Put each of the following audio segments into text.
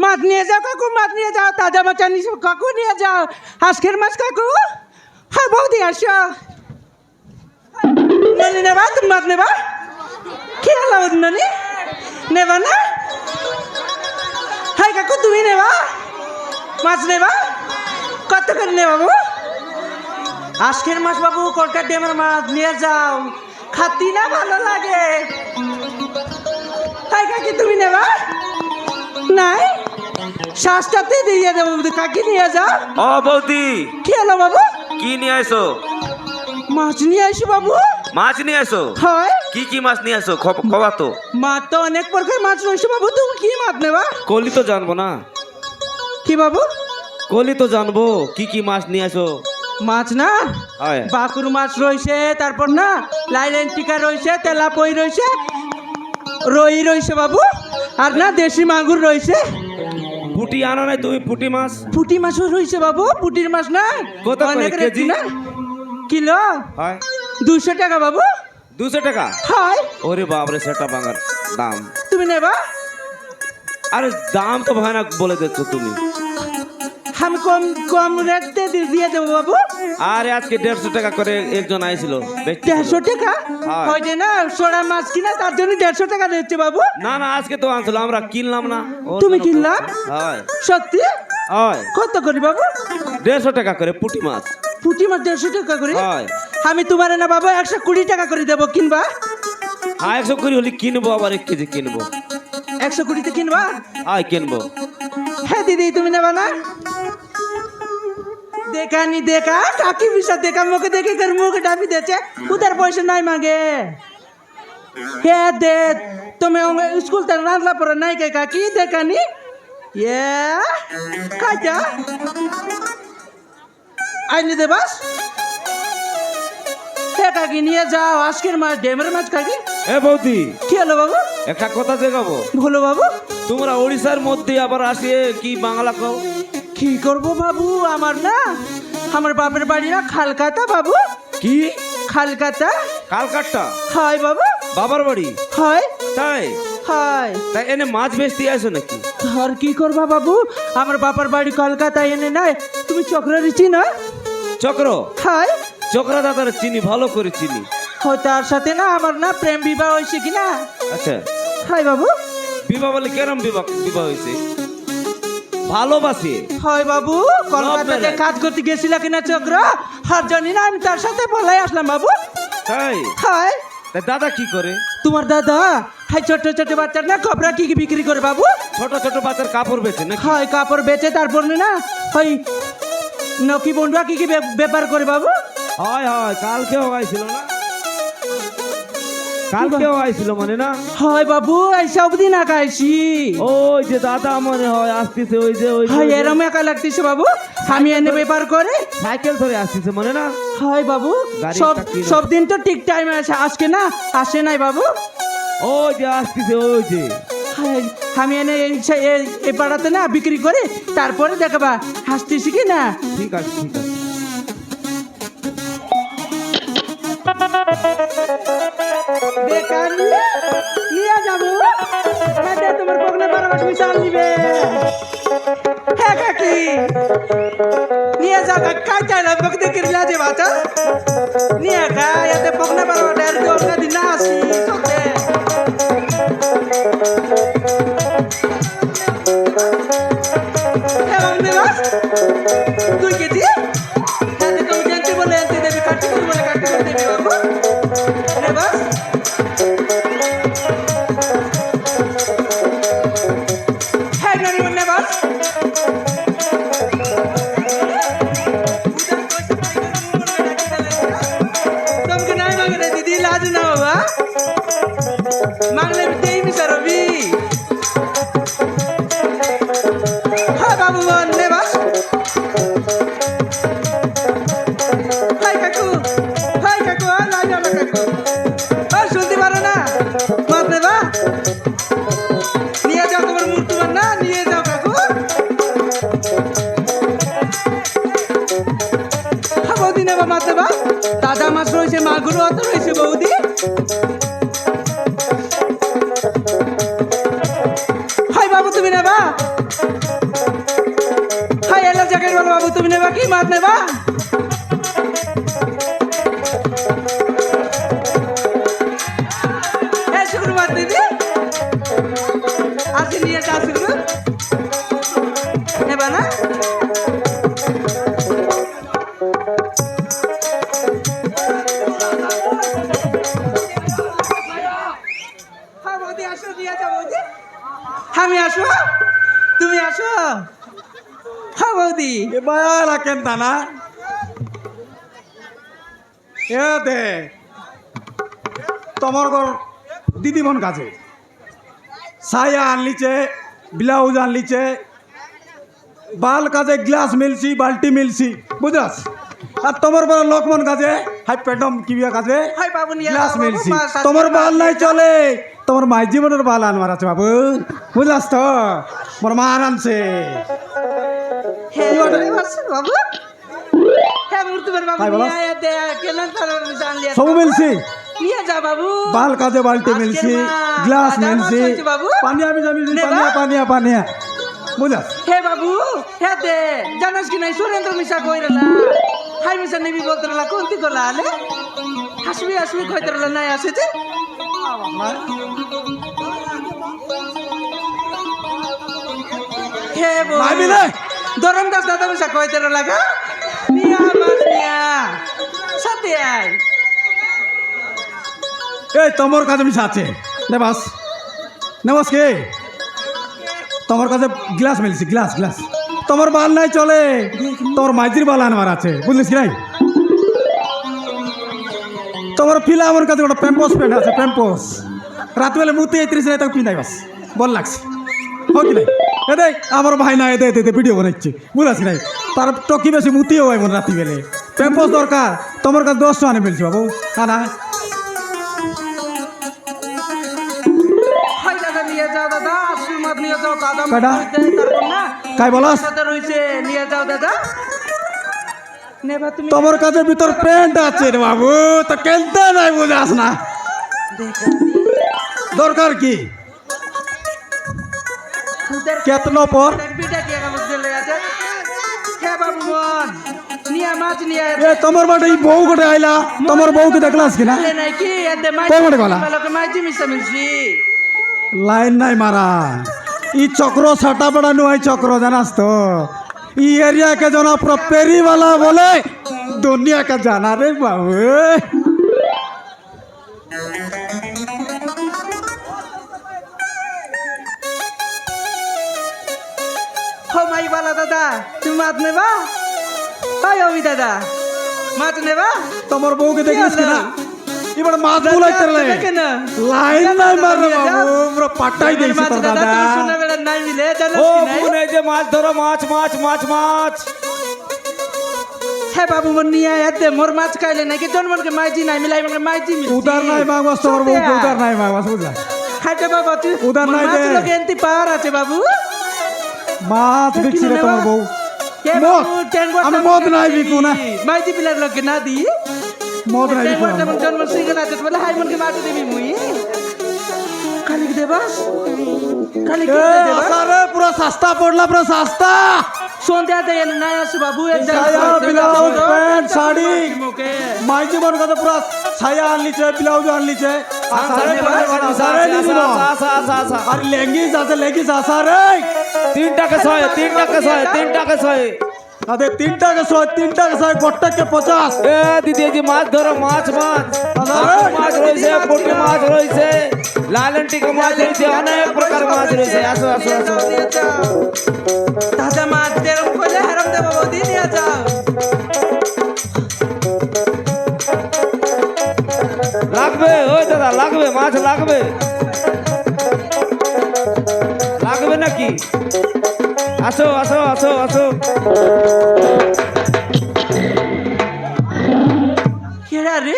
মাছ নিয়ে যাও কাকু, মাছ নিয়ে যাও, তাজা মাছ আনিস কাকু, নিয়ে যাও আজকের মাছ কাকু। হ্যাঁ বৌদি আসো, নানি নেবা, তুমি মাছ নেবা? কি হলো নানি, নেবা না? হ্যাঁ কাকু তুমি নেবা, মাছ নেবা? কত করে নেবা বাবু? আজকের মাছ বাবু, কলকাতা ড্যামের মাছ নিয়ে যাও, খাতি না ভালো লাগে। হ্যাঁ কাকি তুমি নেবা? নাই, শ্বাসটাতে দিয়ে দেবো কাকি, নিয়ে যাও। ও বৌদি, কি হলো বাবু? কি নিয়ে আসো? মাছ নিয়ে আসি বাবু। মাছ নিয়ে আসো? হয়। কি কি মাছ নিয়ে আসো কবা তো? মাছ তো অনেক প্রকার মাছ রয়েছে বাবু, তুমি কি মাছ নেবা? কলি তো জানবো না। কি বাবু? কলি তো জানবো, কি কি মাছ নিয়ে আসো? মাছ না, হয়। বাকুর মাছ রয়েছে, তারপর না লাইলেন টিকা রয়েছে, তেলাপই রয়েছে, রই রয়েছে বাবু, আর না দেশি মাগুর রয়েছে। পুটি আনো নাই তুমি? পুটি মাছ, পুঁটি মাছও রয়েছে বাবু, পুঁটির মাছ না কত করে অনেক কেজি? না কিলো হয় 200 টাকা বাবু। 200 টাকা? হয়। ওরে বাপরে, সেটা বাঙার দাম। তুমি নেবা? আরে দাম তো ভয়ানক বলে দিচ্ছ তুমি। আমি কম কম রেটে দিয়ে দেবো বাবু। আরে আজকে 150 টাকা করে একজন আইছিল। 150 টাকা? হ্যাঁ। ওই যে না সোনা মাছ কিনা, তার জন্য 150 টাকা দিচ্ছে বাবু। না না, আজকে তো আনছিল, আমরা কিনলাম না। তুমি কিনলা? হয়। সত্যি? হয়। কত করে বাবু? 150 টাকা করে পুটি মাছ। পুঁটি মাছ 150 টাকা করে? হয়। আমি তোমার না বাবু 120 টাকা করে দেবো, কিনবা? হ্যাঁ 120 হলে কিনবো, আবার 1 কেজি কিনবো। 120 কিনবা? হয় কিনবো। হ্যাঁ দিদি তুমি নেবা না? देखा नहीं देखा, काकी भी साथ देखा, मुझे देखे कर मुँह के डाबी देते, उधर पैसे नहीं मांगे। क्या दे तुम्हें स्कूल तक रांधला पर नहीं के काकी, देखा नहीं? ये क्या? आई नहीं दे बस? क्या काकी नहीं जाओ, आज के मार डेमर मत काकी? এ বৌদি, क्या लो बाबू? একটা কথা দেখাবো। बोलो बाबू? তোমরা ওড়িশার মধ্যে আবার আসিয়ে কি বাংলা কও? কি করব বাবু, আমার না আমার বাপের বাড়ি না খালকাতা বাবু। কি খালকাতা? কালকাটা? হাই বাবু। বাবার বাড়ি? হাই তাই? হাই। তাই এনে মাছ বেচতে আসো নাকি? আর কি করবা বাবু, আমার বাবার বাড়ি কলকাতা, এনে নাই। তুমি চক্রের চিনো? চক্র? হাই। চক্র দাদার চিনি, ভালো করে চিনি। ও তার সাথে না আমার না প্রেম বিবাহ হয়েছে কিনা। আচ্ছা। হাই বাবু। বিবাহ বলে কেরম বিবাহ বিবাহ হয়েছে? ভালোবাসি? হয় বাবু, কলকাতাতে কাজ করতে গেছিল কিনা চক্র, আর জানি না, আমি তার সাথে পলাই আসলাম বাবু। তাই? হাই। তাই দাদা কি করে? তোমার দাদা হাই ছোট ছোট বাচ্চার না কপড়া কি বিক্রি করে বাবু। ছোট ছোট বাচ্চার কাপড় বেচে নাকি? হয় কাপড় বেচে, তারপর না ওই নকি বন্ধুয়া কি ব্যাপার করে বাবু। হয় হয়, কালকেও আইছিল না? কালকেও আইছিল মানে না? হয় বাবু, এই সব দিন আকাইছি। ওই যে দাদা মনে হয় আসতেছে, ওই যে ওই হয় এরম একা লাগতেছে বাবু, আমি এনে ব্যাপার করে সাইকেল ধরে আসতেছে মানে না? হয় বাবু, গাড়ি সব চাকরি না। সব দিন তো ঠিক টাইমে আসে, আজকে না আসে নাই বাবু। ওই যে আসতেছে, ওই যে। হয়, আমি এনে এই পাড়াতে না বিক্রি করে তারপরে দেখাবা হাসতেছি কি না। ঠিক আছে ঠিক আছে। বেকার নিয়ে যাবো, তোমার পকনে বারবার পয়সা নিবে। কাকি নিয়ে যাও কাকি काय চাইলা বকতে কিরলা যে বাতা নিয়ে খা এতে পকনা পারবা আর তো অন্য দিন না আসি চলতে এমনি বাস তুই কেজি তাতে তুমি জানতে বলে আনতে দেবে কাটি করে বলে কাটি করে দেবে বাবু নে বাস হ্যাঁ নানি মনে বাস तुमके नहीं मांग रहे दीदी लाज ना होगा मांग ले दे ही मिसा रवि हाँ बाबू मोहन ने बस हाय काकू हाँ लाज ना काकू और सुनती बारो ना मत ने बा निये जाओ तुम्हारे मूर्ति बनना निये जाओ काकू हाँ बौदी ने बा मत ने बा দাদা মাছ রয়েছে মাগুরও অত রয়েছে বৌদি হাই বাবু তুমি নেবা হাই এলো জ্যাকেট বলো বাবু তুমি নেবা কি মাছ নেবা হ্যাঁ শুক্রবার দিদি আসি নিয়ে যা শুক্র নেবা না আমি আসো তুমি আসো হ্যাঁ বৌদি এবার কেন দানা এ দে তোমার ঘর দিদি বোন কাছে সায়া আনলিছে ব্লাউজ আনলিছে বাল কাজে গ্লাস মিলছি বাল্টি মিলছি বুঝাস আর তোমার বড় লোকমন কাজে হাই পেটম কিবিয়া কাজে হাই বাবু নিয়ে গ্লাস মিলছি তোমার বাল নাই চলে তোমার মাই জীবনের বাল আনবার আছে বাবু বুঝলাস তো মোর মা আনছে বাবু হ্যাঁ তোমার বাবু হাই বলো। নিয়ে আয়া দে কেন তার জান লিয়া সব মিলছি নিয়ে যা বাবু বাল কাজে বাল্টি আজকের মিলছি মাছ, গ্লাস আদা মাছ মিলছি হয়েছে বাবু। পানিয়া মিলছি নেবা? পানিয়া পানিয়া পানিয়া বুঝাস হে বাবু হ্যাঁ দে জানাস কি নাই সুরেন্দ্র মিশা কইরলা হাই মিশা নেবি বলতরলা কোনটি গলা আলে হাসবি কইতরলা নাই আসেছে হে বউ নাই মিলে দরম দাস দাদা মিশা কইতরলা গা নিয়া মাছ নিয়া সাথে আয় এই তোমার কাছে মিশা আছে নেবাস নেবাস কে তোমার কাছে গ্লাস মিলছি গ্লাস গ্লাস তোমার বাল নাই চলে তোমার মাইজির বাল আনবার আছে বুঝলিস কি নাই তোমার ফিলা আমার কাছে একটা প্যাম্পোস প্যান্ট আছে প্যাম্পোস রাতবেলা মুতে এইত্রিশ নাই তাকে পিনাই বাস বল লাগছে হোক কি নাই এ দেখ আমার ভাই না এদে এদে ভিডিও বানাচ্ছি বুঝাস নাই তার টকি বেশি মুতিও হয় মন রাত্রি বেলে প্যাম্পোস দরকার তোমার কাছে 10 টাকা মিলছি বাবু না হাই দাদা নিয়ে যাও দাদা আশীর্বাদ নিয়ে যাও দাদা কয়টা? তারপর না কাই বলস সাথে রইছে নিয়ে যাও দাদা নেবা তুমি তোমার কাছে ভিতর প্যান্ট আছে রে বাবু তো কেনতে নাই বুঝাস না দরকার কি কেতনো পর বিটা কি কাগজ দিলে আছে হে বাবু মন নিয়া মাছ নিয়া এ তোমার বাটে এই বউ গোটে আইলা তোমার বউকে দেখলাস কিনা লে নাই কি এতে মাছ কোন গলা? লোকে মাছ মিশা মিশি লাইন নাই মারা ই চক্র ছাটা পড়ানো হয় চক্র জানাস তো ই एरिया के जना पूरा पेरी वाला बोले दुनिया का जाना रे बाबू हो माई बाला दादा তুমি মাছ নেবা হাই অমি দাদা মাছ নেবা তোমার বউকে দেখিস কিনা এবার মাছ বুলাইতে দেখে না লাইন নাই মারে বাবু পুরো পাটাই দিয়েছে মাছ তোর দাদা দাদা তুমি শুনে বেড়া নাই মিলে জানো ও কি নাই বোন এই যে মাছ ধরো মাছ মাছ মাছ মাছ হে বাবু মন নিয়ে এতে মোর মাছ খাইলে নাকি জন্মকে মাইজি নাই মিলাই মানে মাইজি মিল উদার নাই মাগবাস তোমার বউকে উদার নাই মাগবাস বুঝলা খাইতে বাবা তুই উদার নাই মাছ দে। লোকে এনতি পাওয়ার আছে বাবু মাছ বিক্রি রে তোমার বউ কে মদ বাবু টেঙ্গর আমি মদ নাই বিকু না মাইজি পিলার লোকে না দি মদ নাই বিকু টেঙ্গর তেমন জন্ম সিঙ্গল আছে বলে হাই মনকে মাছ দিবি মুই কালিক দেবাস কালিক এ দেবাস আসারে পুরো সস্তা পড়লা পুরো সস্তা সন্ধ্যা দেয় নাই আসো বাবু ছায়া ব্লাউজ প্যান্ট শাড়ি মুখে মাইজি মন কথা পুরা ছায়া আনলিছে ব্লাউজ আনলিছে আর লেগিস আছে লেগিস আসা রে 3 টাকা 6 3 টাকা 6 3 টাকা 6 আরে 3 টাকা 6 গোটাকে 50 এ দিদি জি মাছ ধরো মাছ মাছ রয়েছে পুঁটি মাছ রয়েছে লালনটিকা মাছ রয়েছে অনেক প্রকার মাছ রয়েছে আসো আসো আসো তাজা মাছ দেরম কইলে হারাম দেব বৌদি নিয়ে যাও লাগবে ওই দাদা লাগবে মাছ লাগবে লাগবে নাকি আসো আসো আসো আসো কেডা রে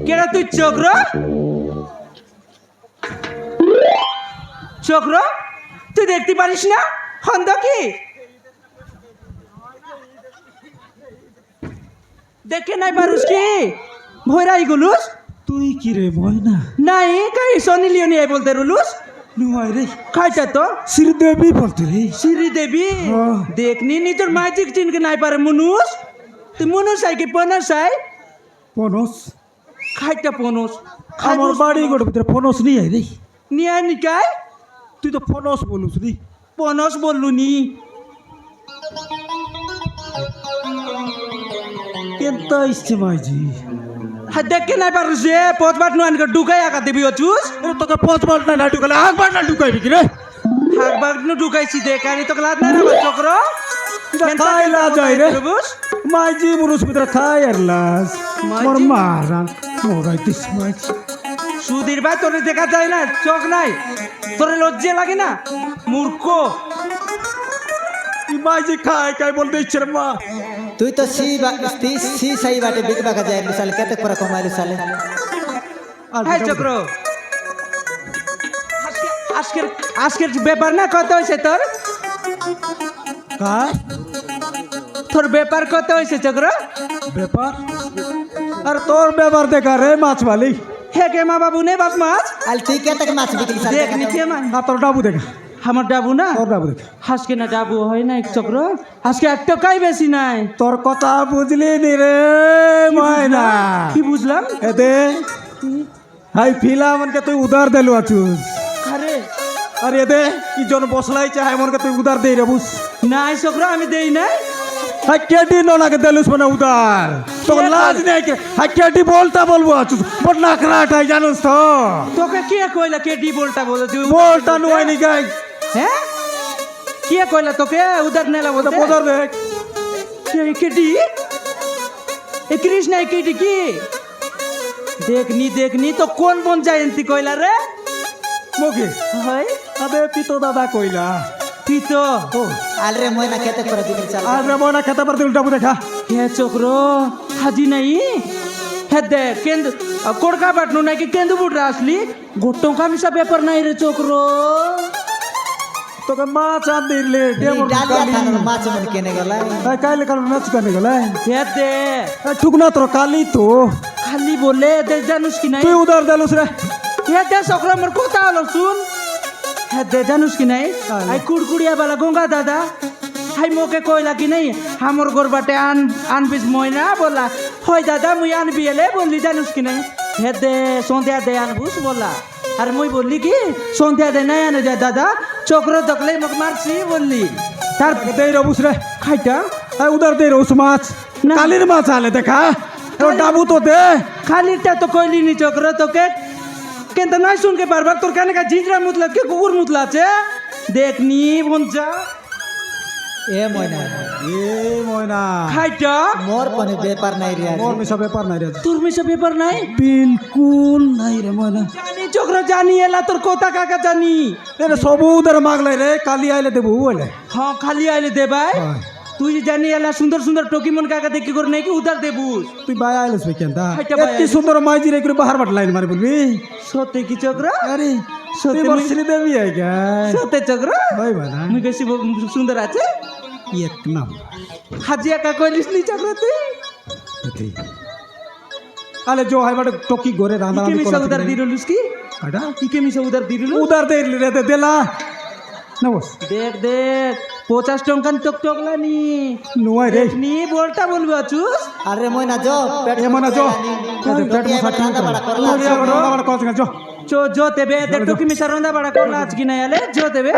কেডা তুই চক্র চক্র তুই দেখতে পারিস না হন্দ কি দেখে নাই পারুস কি ভয়রাই গুলুস তুই কি রে ময়না নাই কাই সনি লিওনি আই বলতে রুলুস নুয়াই রে খাইটা তো শ্রীদেবী বলতে রে শ্রী দেবী হ্যাঁ। দেখনি নিজের মাইজিক চিনকে নাই পারে মনুষ তুই মনুষ আই কি পনস আই পনস খাইটা পনস আমার বাড়ি গোটে ভিতরে পনস নিয়ে আয় রে নিয়ে নিকাই তুই তো পনস বলুস রে পনস বললু নি কেন্ত ইচ্ছে মাইজি হাই দেখে নাই পারুস যে পচবাট নুয়ান কে ঢুকাই আকা দেবি অচুস এরে তোকে 5 বার না ঢুকালে 8 বার না ঢুকাইবি কি রে হাক বাগ নু ঢুকাইছি দেখানি তো লাদ নাই না চক্র খাইলা যাই রে মাইজি মুরুস ভিতরে খাই আর লাস মাইজি? মোর মারান মোরাইতিস মাইজি সুধীর ভাই তোরে দেখা যায় না চোখ নাই তোরে লজ্জা লাগে না মূর্খ ই মাইজি খাই খাই বলতে ইচ্ছে রে মা তুই তো सी सही बाटे बिग बागा जाए साले कहते पर कमाइलु साले হ্যাঁ চক্র আজকের আজকের ব্যাপার না কত হয়েছে তোর কাই তোর ব্যাপার কত হয়েছে চক্র ব্যাপার আর তোর ব্যাপার দেখা রে মাছ বালি হে কে মা বাবু নে বাপ মাছ अल तू कहते कि माछ बिकली साले দেখ নি কে মা না তোর ডাবু দেখা আমার ডাবু না তোর ডাবু দেখা আজকে না ডাবু হয় না এক চক্র আজকে এক টাকাই বেশি নাই তোর কথা বুঝলি নি রে ময়না কি বুঝলাম এতে হাই ফিলা মনকে তুই উধার দেলু আছুস আরে আর এতে কি জন বসলাই চাই মনকে তুই উধার দেই রে বুঝ নাই চক্র আমি দেই নাই হাই কেডি ননাকে দেলুস মানে উধার তো লাজ নেই কে হাই কেডি বলতা বলবো আছুস বড় নাকরাটাই জানুস তো তোকে কে কইলা কে ডি বলটা বলে তুই বলতা নুয়াই নি গাই হ্যাঁ কে কইলা তোকে উদার নেলা তো বলতে বদর দেখ K D A Krishna K D কি দেখনি তো কোন বন জয়ন্তী কইলা রে মুখে হয় আবে পিতো দাদা কইলা পিতো ও अल रे मोयना कहते पर बिकली साले আর রে ময়না খেতে পারতে উল্টা দেখা হে চক্র হাজি নাই হে দে কেন্দ্র কোড়কা বাটনু নাই কি কেন্দ্র বুট আসলি গোট্টো কামিসা পেপার নাই রে চক্র তোকে মাছ আন দিলে ডেমন डालिया खान माछ मन केने गला কাইলে কাল নাচ কানে গেলে হে দে ঠুকনা তোর কালি তো খালি বলে দে জানুস কি নাই তুই উধার দেলুস রে হে দে চক্র আমার কথা হলো শুন হে দে জানুস কি নাই আই কুড়কুড়িয়া বালা গঙ্গা দাদা হাই মোকে কইলা কি নাই হামর গোর বাটে আনবিস ময়না বললা হয় দাদা মুই আনবি এলে বললি জানুস কি নাই হে দে সন্ধ্যা দে আনবুস বললা আর মুই বললি কি সন্ধ্যা দে নাই আনে দে দাদা চক্র দেখলে মোক মারছি বললি তার দেই রবুস রে খাইটা উধার দেই রবুস মাছ না। কালির মাছ আলে দেখা তোর ডাবু তো দে খালিটা তো কইলি নি চক্র তোকে কিন্তু নাই শুনকে বারবার তোর কানে কা জিজরা মুতলা কে কুকুর মুতলা আছে দেখনি বঞ্জা ए मोयना এ ময়না খাইটা मोर पने व्यापार नहीं रे মোর মিশা ব্যাপার নাই রে তোর মিশা পেপার নাই বিলকুল নাই রে ময়না জানি চক্র জানি এলা তোর কথা কাকা জানি এরে সবু উধার মাগলাই রে কালি আইলে দেবু বলে হ্যাঁ খালি আইলে দে ভাই হয়। তুই জানি এলা সুন্দর সুন্দর টকিমন কাকা দেখি করে নাকি উদার দেবুস তুই বাই আইলস বে কেনটা হাইটা বাই এত আইলিস। সুন্দর মাইজি রে করে বাহার বাট লাইন মারি বলবি সত্যি কি চক্র আরে সত্যি তুই মুই- বর্ষিনী দেবী আই গায় সত্যি চক্র হয় বানা মুই বেশি সুন্দর আছে এক নাম হাজিয়া কা কইলিস নি চক্র তুই এতে আলে জো হাই বাটে টকি ঘরে রান্না ইকে মিশা উদার দিরলুস কি কাটা ইকে মিশা উদার দিরলু উদার দে রে দেলা না বস দেখ দেখ 50 টঙ্কান টক টকলানি নোয়াই রে নি বলটা বলবি আছুস আরে মই না জো পেট এ মনা জো পেট পেট মশা রান্না বাড়া করলা রান্না বাড়া করছ জো চো জো তেবে দেখ টকি মিশা রন্দা বড়া করলা আজ কি নাই আলে জো তেবে